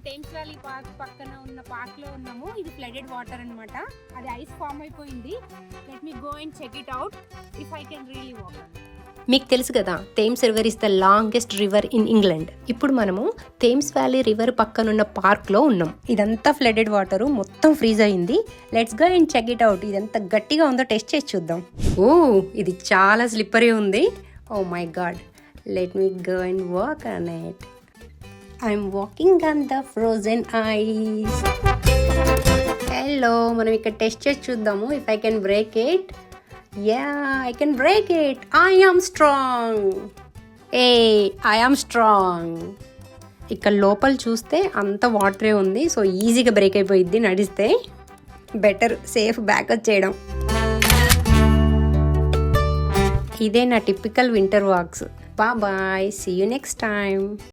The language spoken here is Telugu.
థేమ్స్ వ్యాలీ పార్క్ పక్కన ఉన్న పార్క్ లో ఉన్నాము. ఇది ఫ్లడెడ్ వాటర్ అన్నమాట. అది ఐస్ ఫామ్ అయిపోయింది. Let me go and check it out if I can really walk. మీకు తెలుసు కదా, Thames river is the longest river in England. ఇప్పుడు మనము థేమ్స్ వ్యాలీ రివర్ పక్కనున్న పార్క్లో ఉన్నాం. ఇదంతా ఫ్లడెడ్ వాటర్, మొత్తం ఫ్రీజ్ అయింది. Let's go and check it out. ఇది ఎంత గట్టిగా ఉందో టెస్ట్ చేసి చూద్దాం. ఓ, ఇది చాలా స్లిప్పరీ ఉంది. Oh my god, let me go and walk on it. I'm walking on the frozen ice. Hello, మనం ఇక్కడ టెస్ట్ చేసి చూద్దాము. If I can break it. Yeah, I can break it. I am strong. Hey, I am strong. ఇక్కడ లోపల చూస్తే అంత వాటరే ఉంది. సో ఈజీగా బ్రేక్ అయిపోయింది నడిస్తే. బెటర్ సేఫ్ బ్యాక్ వచ్చేయడం. ఇదే నా typical winter walks. Bye, see you next time.